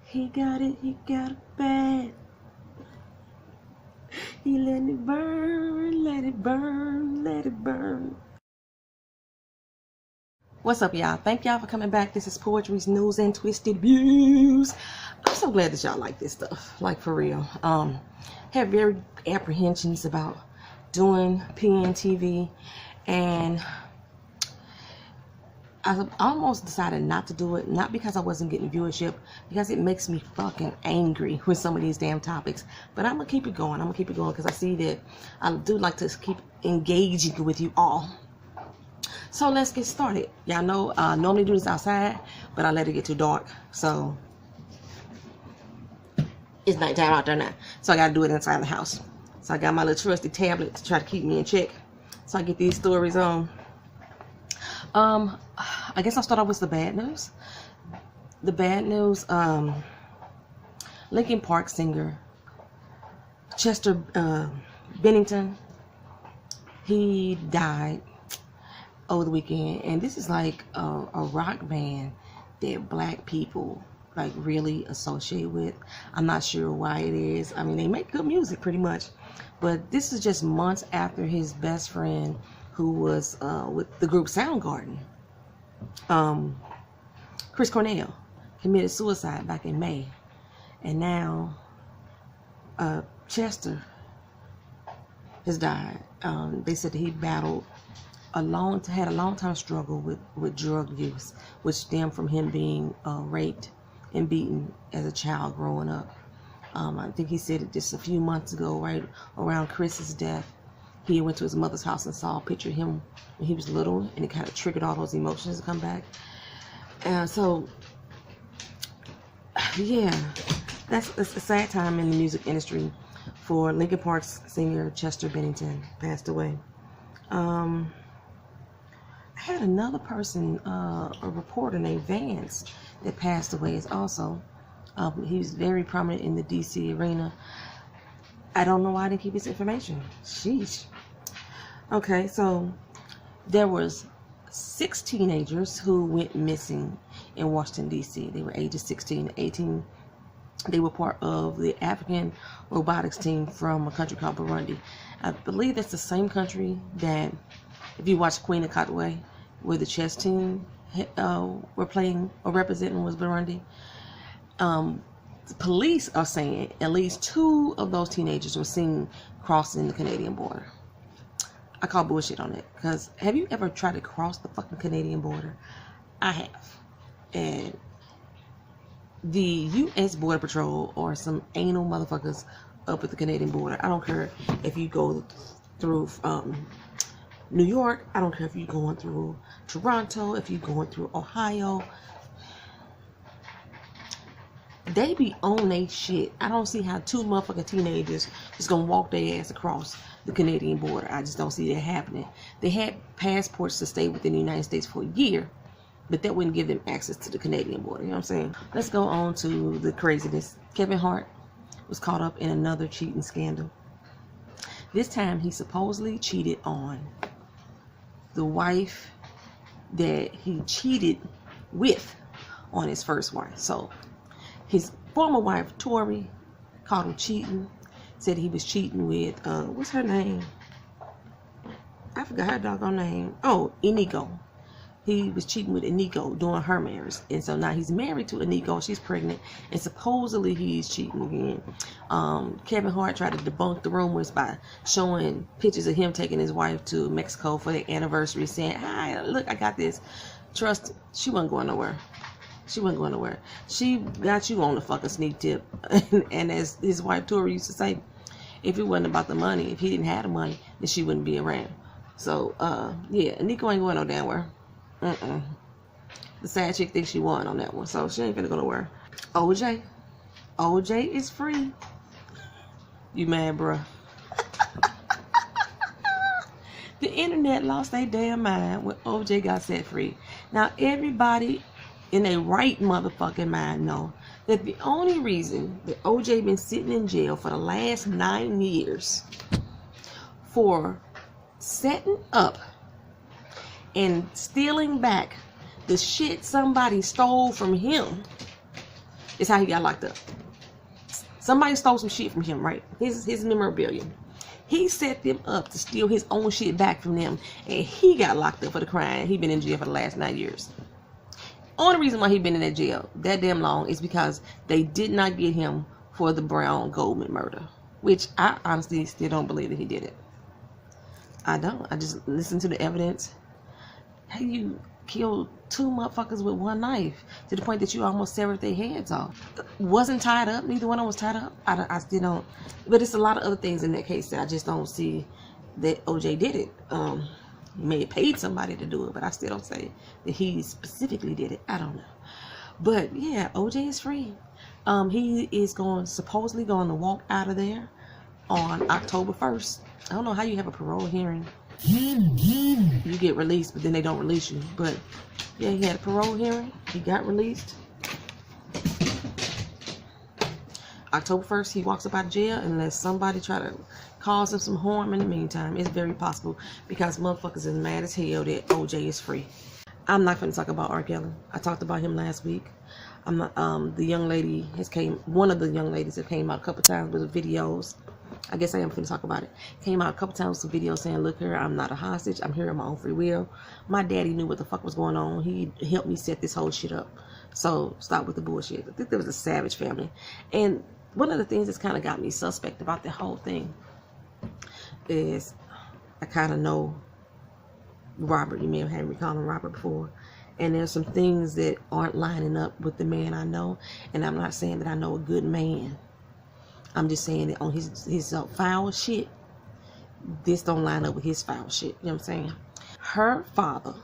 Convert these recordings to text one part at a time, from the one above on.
He got it bad. He let it burn, let it burn, let it burn. What's up, y'all? Thank y'all for coming back. This is Poetry's News and Twisted Views. I'm so glad that y'all like this stuff, like for real. Had very apprehensions about doing PNTV, and I almost decided not to do it, not because I wasn't getting viewership, because it makes me fucking angry with some of these damn topics. But I'm gonna keep it going. I'm gonna keep it going because I see that I do like to keep engaging with you all. So let's get started. Y'all know I normally do this outside, but I let it get too dark, so it's nighttime out there now. So I gotta do it inside the house. So I got my little trusty tablet to try to keep me in check, so I get these stories on. I guess I'll start off with the bad news. The bad news, Linkin Park singer Chester Bennington, he died over the weekend. And this is like a rock band that black people like really associate with. I'm not sure why it is. I mean, they make good music pretty much, but this is just months after his best friend, who was with the group Soundgarden, Chris Cornell, committed suicide back in May. And now Chester has died. They said that he battled had a long time struggle with drug use, which stemmed from him being raped and beaten as a child growing up. I think he said it just a few months ago, right around Chris's death. He went to his mother's house and saw a picture of him when he was little, and it kind of triggered all those emotions to come back. So, yeah, that's a sad time in the music industry for Linkin Park's singer Chester Bennington passed away. I had another person, a reporter named Vance, that passed away as also. He was very prominent in the DC arena. I don't know why I didn't keep his information. Sheesh. Okay, so there was 6 teenagers who went missing in Washington, D.C. They were ages 16 to 18. They were part of the African robotics team from a country called Barundi. I believe that's the same country that, if you watch Queen of Katwe, where the chess team were playing or representing was Barundi. The police are saying at least 2 of those teenagers were seen crossing the Canadian border. I call bullshit on it, because have you ever tried to cross the fucking Canadian border? I have. And the U.S. Border Patrol are some anal motherfuckers up at the Canadian border. I don't care if you go through New York. I don't care if you're going through Toronto, if you're going through Ohio. They be on they shit. I don't see how 2 motherfucking teenagers is gonna walk their ass across the Canadian border. I just don't see that happening. They had passports to stay within the United States for a year, but that wouldn't give them access to the Canadian border. You know what I'm saying? Let's go on to the craziness. Kevin Hart was caught up in another cheating scandal. This time he supposedly cheated on the wife that he cheated with on his first wife. So his former wife, Tori, caught him cheating. Said he was cheating with, what's her name? I forgot her doggone name. Oh, Inigo. He was cheating with Inigo during her marriage. And so now he's married to Inigo. She's pregnant. And supposedly he's cheating again. Kevin Hart tried to debunk the rumors by showing pictures of him taking his wife to Mexico for their anniversary, saying, "Hi, look, I got this." Trust, she wasn't going nowhere. She wasn't going nowhere. She got you on the fucking sneak tip. And as his wife Tori used to say, if it wasn't about the money, if he didn't have the money, then she wouldn't be around. So, yeah, Nico ain't going no damn where. The sad chick thinks she won on that one, so she ain't gonna go nowhere. OJ is free. You mad, bruh? The internet lost their damn mind when OJ got set free. Now, everybody in a right motherfucking mind know that the only reason that OJ been sitting in jail for the last 9 years for setting up and stealing back the shit somebody stole from him It's how he got locked up. Somebody stole some shit from him, right? His memorabilia. He set them up to steal his own shit back from them, and he got locked up for the crime. He been in jail for the last 9 years. Only reason why he been in that jail that damn long is because they did not get him for the Brown Goldman murder, which I honestly still don't believe that he did it. I don't. I just listen to the evidence. How you killed 2 motherfuckers with 1 knife to the point that you almost severed their heads off? Wasn't tied up. Neither one of them was tied up. I still don't. But it's a lot of other things in that case that I just don't see that OJ did it. He may have paid somebody to do it, but I still don't say that he specifically did it. I don't know. But yeah, OJ is free. He is supposedly going to walk out of there on October 1st. I don't know how you have a parole hearing. You get released, but then they don't release you. But yeah, he had a parole hearing. He got released. October 1st, he walks up out of jail unless somebody try to cause him some harm in the meantime. It's very possible because motherfuckers is mad as hell that OJ is free. I'm not going to talk about RKelly. I talked about him last week. I'm not, the young lady one of the young ladies that came out a couple times with the videos. I guess I am going to talk about it. Came out a couple times with some videos saying, look here, I'm not a hostage. I'm here on my own free will. My daddy knew what the fuck was going on. He helped me set this whole shit up. So stop with the bullshit. I think there was a savage family. And one of the things that's kind of got me suspect about the whole thing is I kind of know Robert. You may have had me call him Robert before. And there's some things that aren't lining up with the man I know. And I'm not saying that I know a good man. I'm just saying that on his foul shit, this don't line up with his foul shit. You know what I'm saying? Her father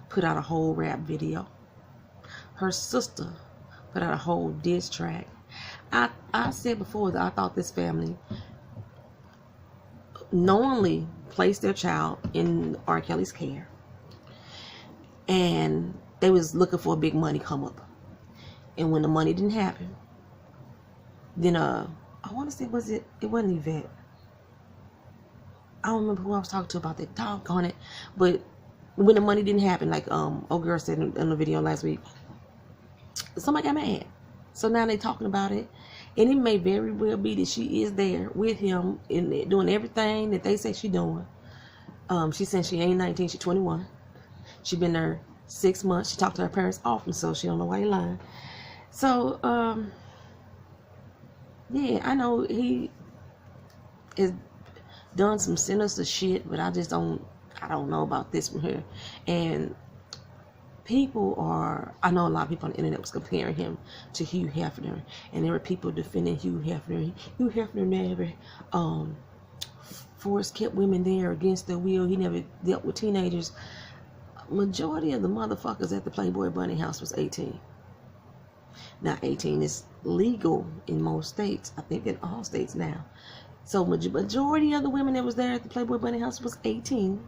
put out a whole rap video. Her sister put out a whole diss track. I said before that I thought this family knowingly placed their child in RKelly's care. And they was looking for a big money come up. And when the money didn't happen, then I want to say it wasn't Yvette. I don't remember who I was talking to about that, doggone it. But when the money didn't happen, like old girl said in the video last week, somebody got mad. So now they talking about it. And it may very well be that she is there with him and doing everything that they say she doing. She said she ain't 19, she's 21. She been there 6 months. She talked to her parents often, so she don't know why he lying. So, yeah, I know he has done some sinister shit, but I don't know about this from here. And I know a lot of people on the internet was comparing him to Hugh Hefner, and there were people defending Hugh Hefner. Hugh Hefner never kept women there against their will. He never dealt with teenagers. Majority of the motherfuckers at the Playboy Bunny house was 18. Now 18 is legal in most states. I think in all states now. So majority of the women that was there at the Playboy Bunny house was 18.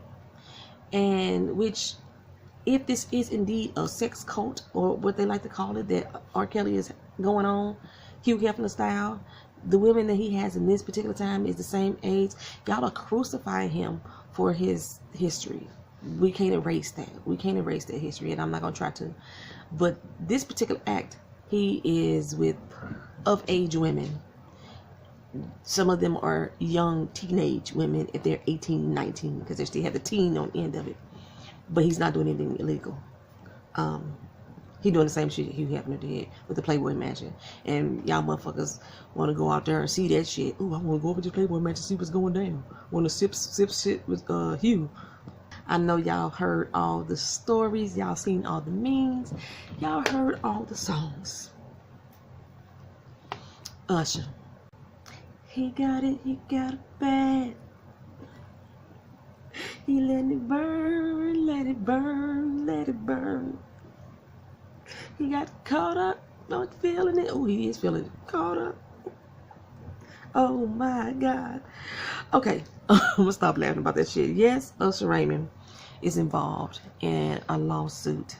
And which, if this is indeed a sex cult, or what they like to call it, that RKelly is going on, Hugh Hefner style, the women that he has in this particular time is the same age. Y'all are crucifying him for his history. We can't erase that. We can't erase that history, and I'm not going to try to. But this particular act, he is with of-age women. Some of them are young teenage women if they're 18, 19, because they still have the teen on the end of it. But he's not doing anything illegal. He doing the same shit Hugh Hefner did with the Playboy Mansion. And y'all motherfuckers want to go out there and see that shit. Ooh, I want to go over to the Playboy Mansion and see what's going down. Want to sip shit with Hugh. I know y'all heard all the stories. Y'all seen all the memes. Y'all heard all the songs. Usher. He got it bad. He let it burn, let it burn, let it burn. He got caught up, not feeling it. Oh, he is feeling it. Caught up. Oh my God. Okay, I'm gonna stop laughing about that shit. Yes, Usher Raymond is involved in a lawsuit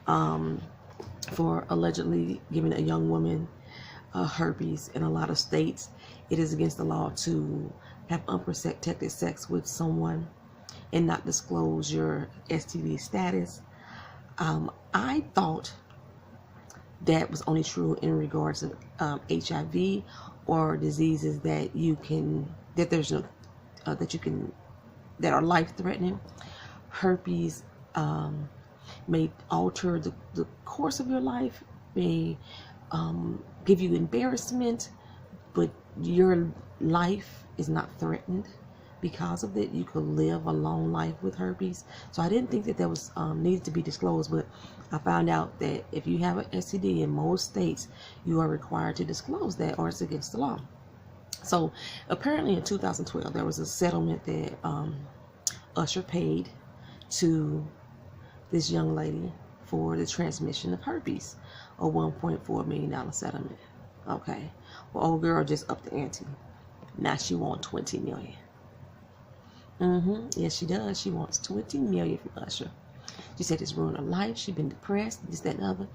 for allegedly giving a young woman herpes. In a lot of states, it is against the law to have unprotected sex with someone and not disclose your STD status. I thought that was only true in regards to HIV or diseases that you can, that there's no, that you can, that are life-threatening. Herpes may alter the course of your life, may give you embarrassment, but your life is not threatened because of it. You could live a long life with herpes. So I didn't think that was needed to be disclosed, but I found out that if you have an STD in most states, you are required to disclose that, or it's against the law. So apparently in 2012 there was a settlement that Usher paid to this young lady for the transmission of herpes, a $1.4 million settlement. Okay, well, old girl just upped the ante. Now she wants $20 million. Yes, she does. She wants $20 million from Usher. She said it's ruined her life. She's been depressed, this, that, and other.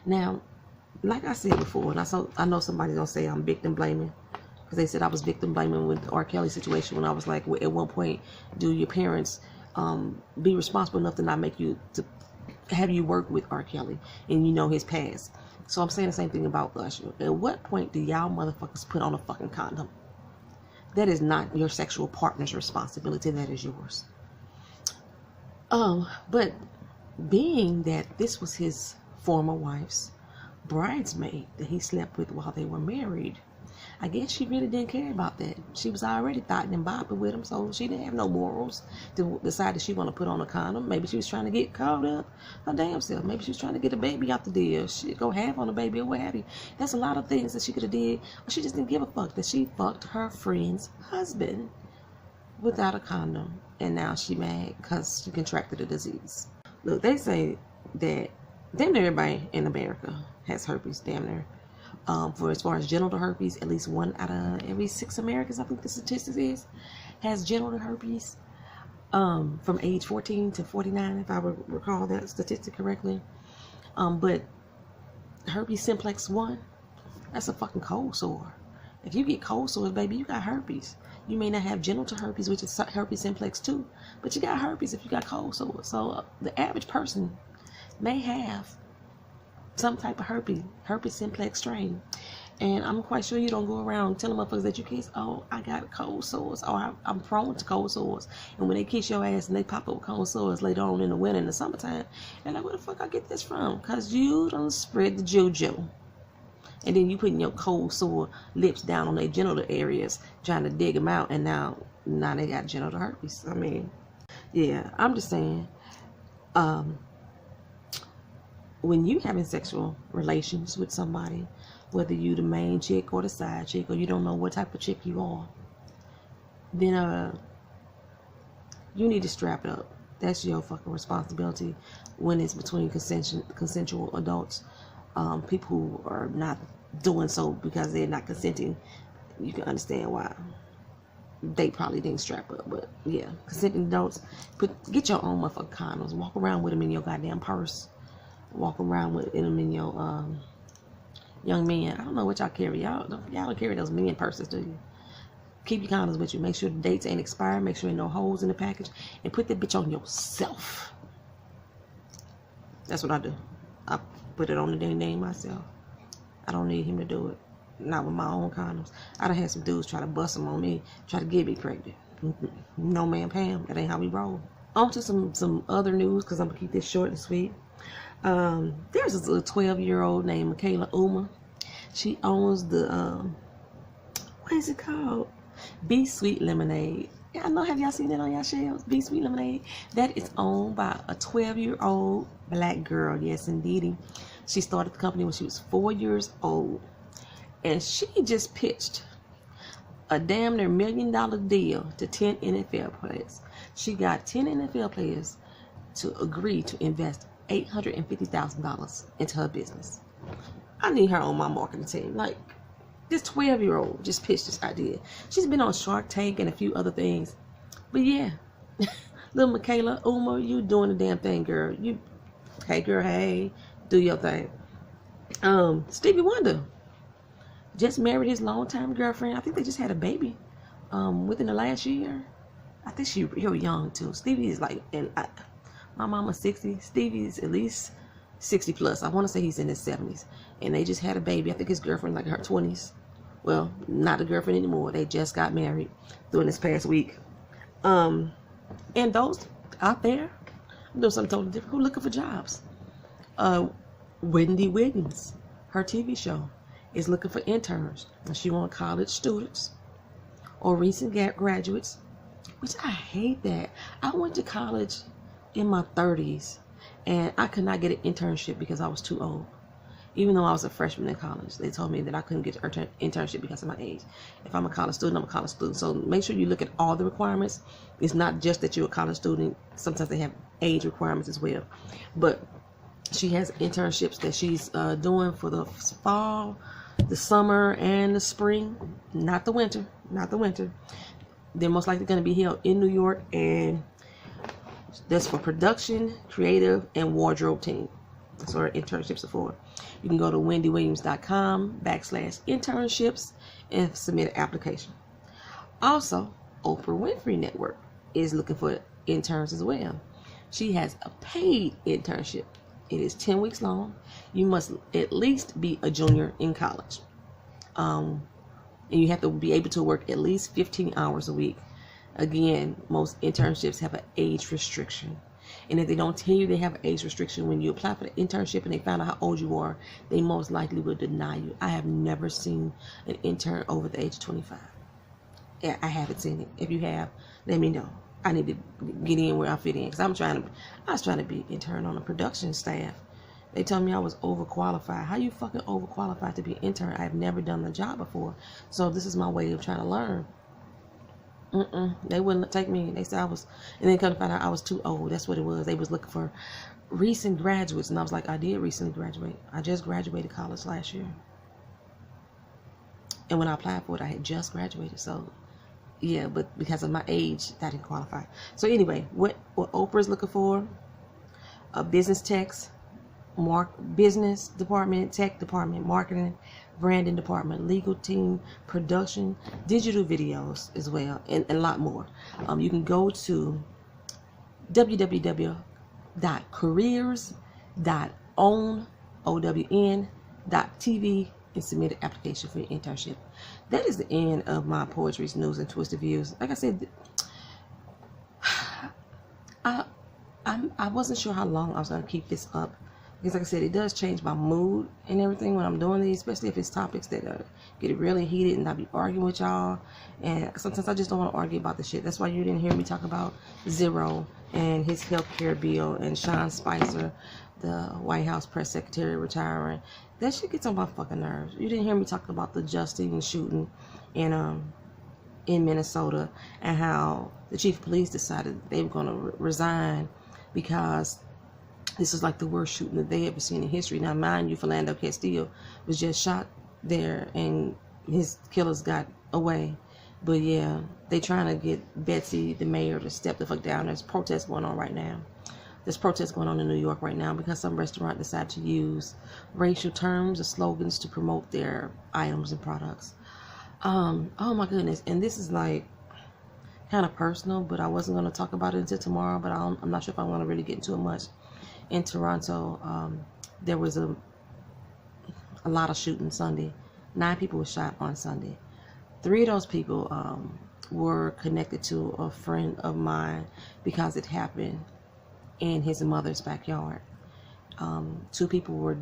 Now, like I said before, and I know somebody's gonna say I'm victim blaming, because they said I was victim blaming with the RKelly situation, when I was like, well, at one point, do your parents be responsible enough to not make you, to have you work with RKelly and you know his past? So I'm saying the same thing about Usher. At what point do y'all motherfuckers put on a fucking condom? That is not your sexual partner's responsibility. That is yours. But being that this was his former wife's bridesmaid that he slept with while they were married, I guess she really didn't care about that. She was already thotting and bopping with him, so she didn't have no morals to decide that she want to put on a condom. Maybe she was trying to get caught up her damn self. Maybe she was trying to get a baby out the deal. She'd go half on a baby or what have you. That's a lot of things that she could have did, or she just didn't give a fuck that she fucked her friend's husband without a condom, and now she mad because she contracted a disease. Look, they say that damn near everybody in America has herpes, damn near. For as far as genital herpes, at least 1 out of every 6 Americans, I think the statistics is, has genital herpes from age 14 to 49, if I recall that statistic correctly. But herpes simplex 1, that's a fucking cold sore. If you get cold sores, baby, you got herpes. You may not have genital herpes, which is herpes simplex 2, but you got herpes if you got cold sores. So the average person may have some type of herpes simplex strain, and I'm quite sure you don't go around telling motherfuckers that you kiss, oh, I got cold sores, or I'm prone to cold sores. And when they kiss your ass and they pop up with cold sores later on in the winter and the summertime, and like, where the fuck I get this from? Because you don't spread the juju, and then you putting your cold sore lips down on their genital areas trying to dig them out, and now they got genital herpes. I mean, yeah, I'm just saying, when you having sexual relations with somebody, whether you the main chick or the side chick, or you don't know what type of chick you are, then you need to strap it up. That's your fucking responsibility when it's between consensual adults. People who are not doing so because they're not consenting, you can understand why they probably didn't strap up. But yeah, consenting adults, get your own motherfucking condoms. Walk around with them in your goddamn purse. Walk around with them in your young men. I don't know what y'all carry. Y'all don't carry those men purses, do you? Keep your condoms with you. Make sure the dates ain't expired. Make sure ain't no holes in the package, and put that bitch on yourself. That's what I do. I put it on the damn name myself. I don't need him to do it. Not with my own condoms. I done had some dudes try to bust them on me, try to get me pregnant. No, ma'am, Pam. That ain't how we roll. On to some other news, because I'm gonna keep this short and sweet. There's a little 12-year-old named Michaela Uma. She owns the what is it called? Be Sweet Lemonade. Yeah, I know. Have y'all seen that on y'all shelves? Be Sweet Lemonade. That is owned by a 12-year-old black girl. Yes, indeedy. She started the company when she was 4 years old, and she just pitched a damn near $1 million deal to 10 NFL players. She got 10 NFL players to agree to invest $850,000 into her business. I need her on my marketing team. Like, this 12-year-old just pitched this idea. She's been on Shark Tank and a few other things. But yeah, little Michaela Uma, you doing the damn thing, girl. Hey girl, hey, do your thing. Stevie Wonder just married his longtime girlfriend. I think they just had a baby within the last year. I think you're young too. Stevie is like, my mama's 60. Stevie's at least 60 plus. I want to say he's in his 70s. And they just had a baby. I think his girlfriend like in her 20s. Well, not a girlfriend anymore. They just got married during this past week. And those out there, I'm doing something totally different, who looking for jobs. Wendy Williams, her TV show, is looking for interns. And she wants college students or recent graduates, which I hate that. I went to college in my 30s and I could not get an internship because I was too old. Even though I was a freshman in college, they told me that I couldn't get an internship because of my age. If I'm a college student, I'm a college student. So make sure you look at all the requirements. It's not just that you're a college student. Sometimes they have age requirements as well. But she has internships that she's doing for the fall, the summer, and the spring. Not the winter. Not the winter. They're most likely going to be held in New York, and that's for production, creative, and wardrobe team. That's what her internships are for. You can go to wendywilliams.com/internships and submit an application. Also, Oprah Winfrey Network is looking for interns as well. She has a paid internship. It is 10 weeks long. You must at least be a junior in college. And you have to be able to work at least 15 hours a week. Again, most internships have an age restriction. And if they don't tell you they have an age restriction when you apply for the internship and they find out how old you are, they most likely will deny you. I have never seen an intern over the age of 25. Yeah, I haven't seen it. If you have, let me know. I need to get in where I fit in, because I was trying to be intern on the production staff. They told me I was overqualified. How you fucking overqualified to be an intern? I've never done the job before, so this is my way of trying to learn. They wouldn't take me. They said I was, and then come to find out I was too old. That's what it was. They was looking for recent graduates, and I was like, I did recently graduate. I just graduated college last year, and when I applied for it, I had just graduated. So yeah, but because of my age, that didn't qualify. So anyway, what Oprah's looking for: a business techs, business department, tech department, marketing, branding department, legal team, production, digital videos as well, and a lot more. You can go to www.careers.own.tv and submit an application for your internship. That is the end of my poetry's news and twisted views. Like I said, I wasn't sure how long I was going to keep this up, because like I said, it does change my mood and everything when I'm doing these, especially if it's topics that get really heated and I be arguing with y'all. And sometimes I just don't want to argue about the shit. That's why you didn't hear me talk about Zero and his health care bill and Sean Spicer, the White House press secretary, retiring. That shit gets on my fucking nerves. You didn't hear me talk about the Justine shooting in Minnesota, and how the chief of police decided they were going to resign because this is like the worst shooting that they ever seen in history. Now, mind you, Philando Castillo was just shot there and his killers got away. But yeah, they trying to get Betsy, the mayor, to step the fuck down. There's protests going on right now. There's protests going on in New York right now because some restaurant decided to use racial terms or slogans to promote their items and products. Oh my goodness. And this is like kind of personal, but I wasn't going to talk about it until tomorrow, but I'm not sure if I want to really get into it much. In Toronto, there was a lot of shooting Sunday. 9 people were shot on Sunday. 3 of those people were connected to a friend of mine because it happened in his mother's backyard. 2 people were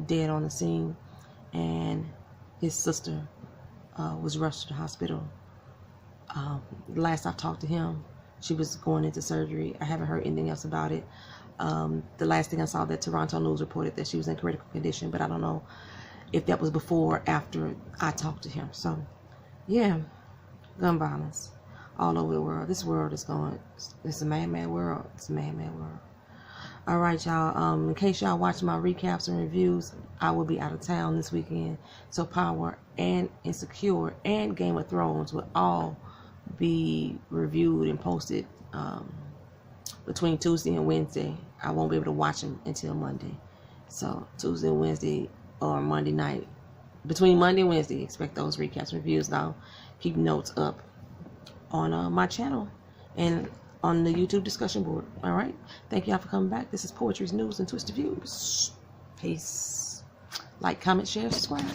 dead on the scene, and his sister was rushed to the hospital. Last I talked to him, she was going into surgery. I haven't heard anything else about it. The last thing I saw, that Toronto News reported that she was in critical condition, but I don't know if that was before or after I talked to him. So yeah, gun violence all over the world. This world is going, it's a mad world. It's a mad world. All right, y'all. In case y'all watch my recaps and reviews, I will be out of town this weekend. So Power and Insecure and Game of Thrones will all be reviewed and posted between Tuesday and Wednesday. I won't be able to watch them until Monday. So Tuesday and Wednesday, or Monday night. Between Monday and Wednesday, expect those recaps and reviews. Now, keep notes up on my channel. and on the YouTube discussion board. All right. Thank y'all for coming back. This is Poetry's News and Twisted Views. Peace. Like, comment, share, subscribe.